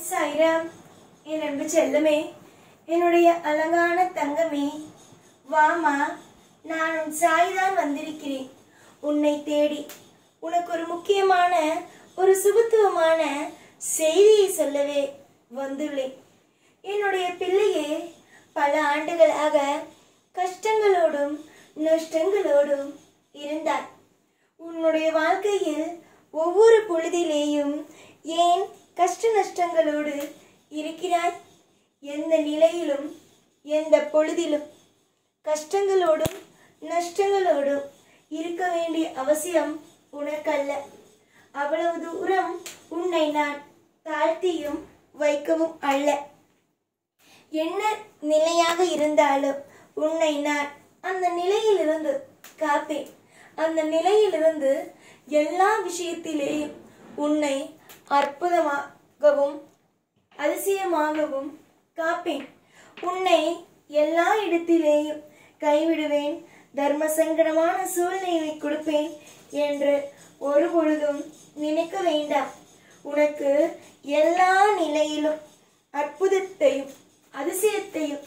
சாய்ராம், என் அன்பு செல்லமே, என்னுடைய அழகான தங்கமே, வாமா, நான் உன் சாய்தான் வந்திருக்கிறேன். உன்னை தேடி உனக்கு ஒரு முக்கியமான ஒரு சுபத்துவமான செய்தியை சொல்லவே வந்துள்ளேன். என்னுடைய பிள்ளையே, பல ஆண்டுகளாக கஷ்டங்களோடும் நஷ்டங்களோடும் இருந்தார். உன்னுடைய வாழ்க்கையில் ஒவ்வொரு பொழுதிலேயும் ஏன் கஷ்ட நஷ்டங்களோடு இருக்கிறாய்? எந்த நிலையிலும் எந்த பொழுதிலும் கஷ்டங்களோடும் நஷ்டங்களோடும் இருக்க வேண்டிய அவசியம் உனக்கல்ல. அவ்வளவு தூரம் உன்னை நான் தாழ்த்தியும் வைக்கவும் அல்ல. என்ன நிலையாக இருந்தாலும் உன்னை நான் அந்த நிலையிலிருந்து காப்பேன். அந்த நிலையிலிருந்து எல்லா விஷயத்திலேயும் உன்னை அற்புதமாகவும் அதிசயமாகவும் காப்பேன். உன்னை எல்லா இடத்திலேயும் கைவிடுவேன், தர்ம சங்கடமான சூழ்நிலையை கொடுப்பேன் என்று ஒரு பொழுதும் நினைக்க வேண்டாம். உனக்கு எல்லா நிலையிலும் அற்புதத்தையும் அதிசயத்தையும்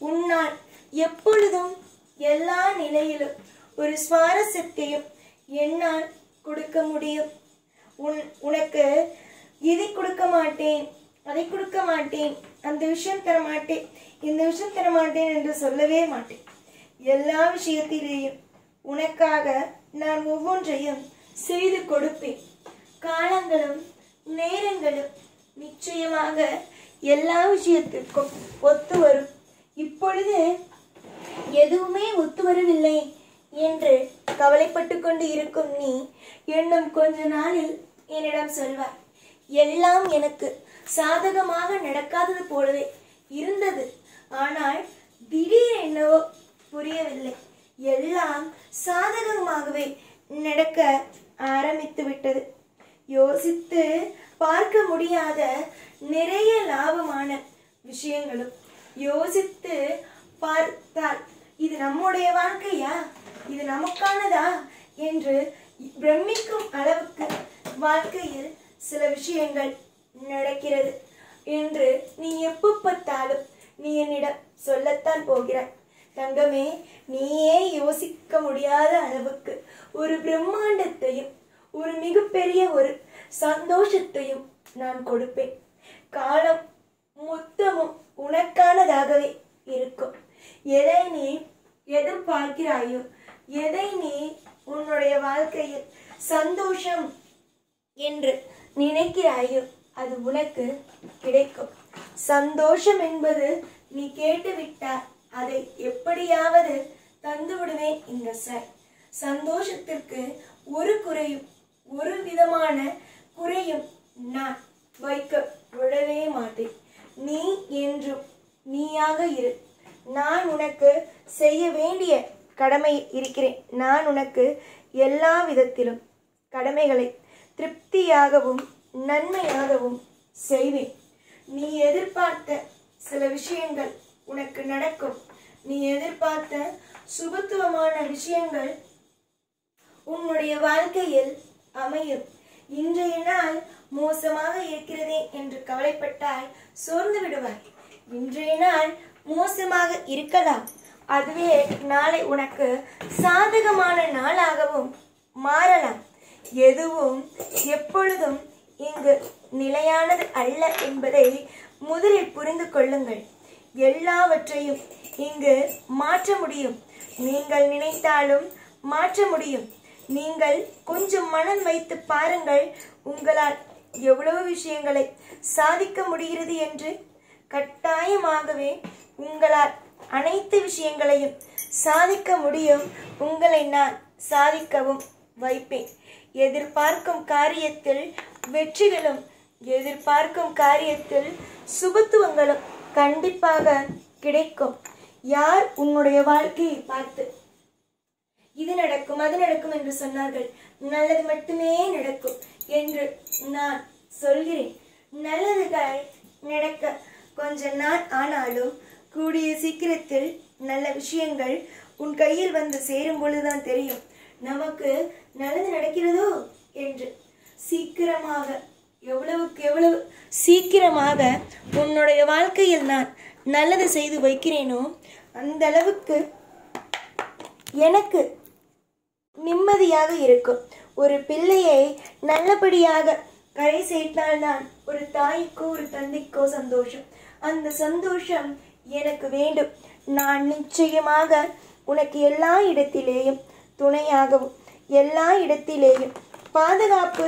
உன்னால் எப்பொழுதும் எல்லா நிலையிலும் ஒரு சுவாரஸ்யத்தையும் என்னால் கொடுக்க முடியும். உனக்கு இதை கொடுக்க மாட்டேன், அதை கொடுக்க மாட்டேன், அந்த விஷயம் தர மாட்டேன், இந்த விஷயம் தர மாட்டேன் என்று சொல்லவே மாட்டேன். எல்லா விஷயத்திலேயும் உனக்காக நான் ஒவ்வொன்றையும் செய்து கொடுப்பேன். காலங்களும் நேரங்களும் நிச்சயமாக எல்லா விஷயத்திற்கும் ஒத்து வரும். இப்பொழுது எதுவுமே ஒத்து வரவில்லை என்று கவலைப்பட்டு கொண்டு இருக்கும் நீ இன்னும் கொஞ்ச நாளில் என்னிடம் சொல்வாய். எல்லாம் எனக்கு சாதகமாக நடக்காதது போலவே இருந்தது, ஆனால் திடீர் என்னவோ புரியவில்லை, எல்லாம் சாதகமாகவே நடக்க ஆரம்பித்து விட்டது. யோசித்து பார்க்க முடியாத நிறைய லாபமான விஷயங்களும் யோசித்து பார்த்தால் இது நம்முடைய வாழ்க்கையா, இது நமக்கானதா என்று பிரமிக்கும் அளவுக்கு வாழ்க்கையில் சில விஷயங்கள் நடக்கிறது என்று நீ எப்ப பார்த்தாலும் நீ என்னிடம் சொல்லத்தான் போகிறாய். தங்கமே, நீயே யோசிக்க முடியாத அளவுக்கு ஒரு பிரம்மாண்டத்தையும் ஒரு மிகப்பெரிய ஒரு சந்தோஷத்தையும் நான் கொடுப்பேன். காலம் மொத்தமும் உனக்கானதாகவே இருக்கும். எதை நீ எதிர்பார்க்கிறாயோ, எதை நீ உன்னுடைய வாழ்க்கையில் சந்தோஷம் என்று நினைக்கிறாயோ அது உனக்கு கிடைக்கும். சந்தோஷம் என்பது நீ கேட்டுவிட்டால் அதை எப்படியாவது தந்து விடுவேன் இந்த சாய். சந்தோஷத்திற்கு ஒரு குறையும் ஒரு விதமான குறையும் நான் வைக்க விடவே மாட்டேன். நீ என்றும் நீயாக இரு. நான் உனக்கு செய்ய வேண்டிய கடமை இருக்கிறேன். நான் உனக்கு எல்லா விதத்திலும் கடமைகளை திருப்தியாகவும் நன்மையாகவும் செய்வேன். நீ எதிர்பார்த்த சில விஷயங்கள் உனக்கு நடக்கும். நீ எதிர்பார்த்த சுபத்துவமான விஷயங்கள் உன்னுடைய வாழ்க்கையில் அமையும். இன்றைய நாள் மோசமாக இருக்கிறதே என்று கவலைப்பட்டால் சோர்ந்து விடுவாய். இன்றைய நாள் மோசமாக இருக்கலாம், அதுவே நாளை உனக்கு சாதகமான நாளாகவும் மாறலாம். எதுவும் எப்பொழுதும் இங்கு நிலையானது அல்ல என்பதை முதலில் புரிந்து கொள்ளுங்கள். எல்லாவற்றையும் இங்கு மாற்ற முடியும். நீங்கள் நினைத்தாலும் மாற்ற முடியும். நீங்கள் கொஞ்சம் மனம் வைத்து பாருங்கள், உங்களால் எவ்வளவு விஷயங்களை சாதிக்க முடிகிறது என்று. கட்டாயமாகவே உங்களால் அனைத்து விஷயங்களையும் சாதிக்க முடியும். உங்களை நான் சாதிக்கவும் வைப்பேன். எதிர்பார்க்கும் காரியத்தில் வெற்றிகளும் எதிர்பார்க்கும் காரியத்தில் சுபத்துவங்களும் கண்டிப்பாக கிடைக்கும். யார் உன்னுடைய வாழ்க்கையை பார்த்து இது நடக்கும் அது நடக்கும் என்று சொன்னார்கள்? நல்லது மட்டுமே நடக்கும் என்று நான் சொல்கிறேன். நல்லதுகள் நடக்க கொஞ்ச நாள் ஆனாலும் கூடிய சீக்கிரத்தில் நல்ல விஷயங்கள் உன் கையில் வந்து சேரும் பொழுதுதான் தெரியும் நமக்கு நல்லது நடக்கிறதோ என்று. சீக்கிரமாக எவ்வளவுக்கு எவ்வளவு சீக்கிரமாக உன்னுடைய வாழ்க்கையில் நான் நல்லது செய்து வைக்கிறேனோ அந்த அளவுக்கு எனக்கு நிம்மதியாக இருக்கும். ஒரு பிள்ளையை நல்லபடியாக கரை சேர்த்தால்தான் ஒரு தாய்க்கோ ஒரு தந்தைக்கோ சந்தோஷம். அந்த சந்தோஷம் எனக்கு வேண்டும். நான் நிச்சயமாக உனக்கு எல்லா இடத்திலேயும் துணையாகவும் எல்லா இடத்திலேயும் பாதுகாப்பு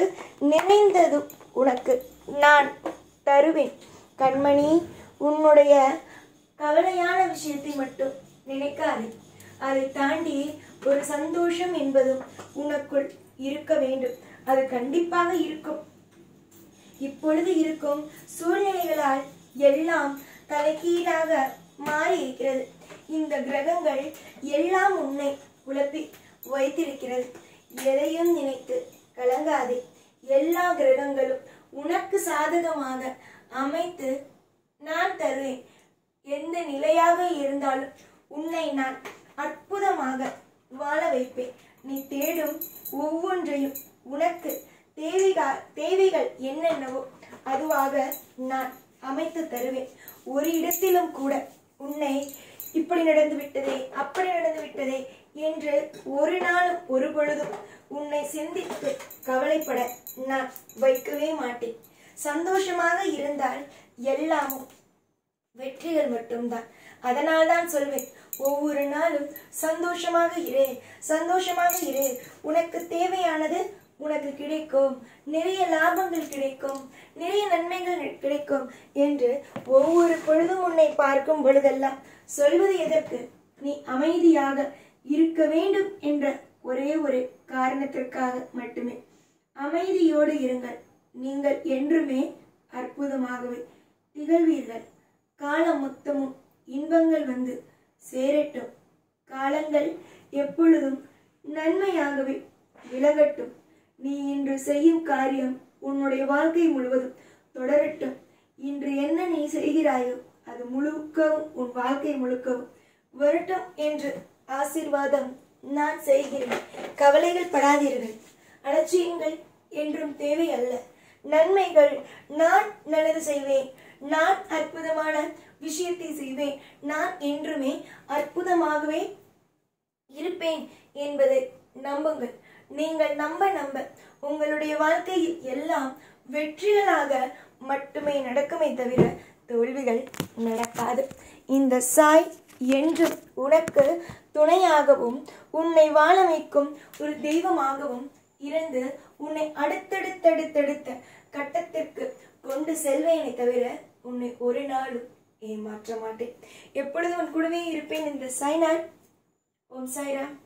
நிறைந்ததும் உனக்கு நான் தருவேன். கண்மணி, உன்னுடைய கவலையான விஷயத்தை மட்டும் நினைக்காதே. அதை தாண்டி ஒரு சந்தோஷம் என்பதும் உனக்குள் இருக்க வேண்டும். அது கண்டிப்பாக இருக்கும். இப்பொழுது இருக்கும் சூழ்நிலைகளால் எல்லாம் தலைகீழாக மாறி இருக்கிறது. இந்த கிரகங்கள் எல்லாம் உன்னை குழப்பி வைத்திருக்கிறது. எதையும் நினைத்து கலங்காதே. எல்லா கிரகங்களும் உனக்கு சாதகமாக அமைத்து நான் தருவேன். எந்த நிலையாக இருந்தாலும் உன்னை நான் அற்புதமாக வாழ வைப்பேன். நீ தேடும் ஒவ்வொன்றையும் உனக்கு தேவைகள் என்னென்னவோ அதுவாக நான் அமைத்து தருவேன். ஒரு இடத்திலும் கூட உன்னை இப்படி நடந்து விட்டதே அப்படி நடந்து விட்டதே என்று ஒரு நாளும் ஒரு பொழுதும் உன்னை சிந்தித்து கவலைப்பட நான் வைக்கவே மாட்டேன். சந்தோஷமாக இருந்தால் எல்லாமும் வெற்றிகள் மட்டும்தான். அதனால்தான் சொல்வேன், ஒவ்வொரு நாளும் சந்தோஷமாக இரு, சந்தோஷமாக இரு. உனக்கு தேவையானது உனக்கு கிடைக்கும், நிறைய லாபங்கள் கிடைக்கும், நிறைய நன்மைகள் கிடைக்கும் என்று ஒவ்வொரு பொழுதும் உன்னை பார்க்கும் பொழுதெல்லாம் சொல்வது எதற்கு? நீ அமைதியாக இருக்க வேண்டும் என்ற ஒரே ஒரு காரணத்திற்காக மட்டுமே. அமைதியோடு இருங்கள். நீங்கள் என்றுமே அற்புதமாகவே திகழ்வீர்கள். காலம் மொத்தமும் இன்பங்கள் வந்து சேரட்டும். காலங்கள் எப்பொழுதும் நன்மையாகவே விலகட்டும். நீ இன்று செய்யும் காரியம் உன்னுடைய வாழ்க்கை முழுவதும் தொடரட்டும். இன்று என்ன நீ செய்கிறாயோ அது முழுக்கவும் உன் வாழ்க்கை முழுக்கவும் வரட்டும் என்று ஆசீர்வாதம் நான் செய்கிறேன். கவலைகள் படாதீர்கள். அலட்சியங்கள் என்றும் தேவை அல்ல. நன்மைகள் நான் நல்லது செய்வேன். நான் அற்புதமான விஷயத்தை செய்வேன். நான் என்றுமே அற்புதமாகவே இருப்பேன் என்பதை நம்புங்கள். நீங்கள் நம்ப நம்ப உங்களுடைய வாழ்க்கையில் எல்லாம் வெற்றிகளாக மட்டுமே நடக்குமே தவிர தோல்விகள் நடக்காது. இந்த சாய் என்றும் உனக்கு துணையாகவும் உன்னை வாழ வைக்கும் ஒரு தெய்வமாகவும் இருந்து உன்னை அடுத்தடுத்த கட்டத்திற்கு கொண்டு செல்வேனே தவிர உன்னை ஒரு நாளும் ஏமாற்ற மாட்டேன். எப்பொழுதும் உன் கூடவே இருப்பேன். இந்த சாய்நாள். ஓம் சாய்ராம்.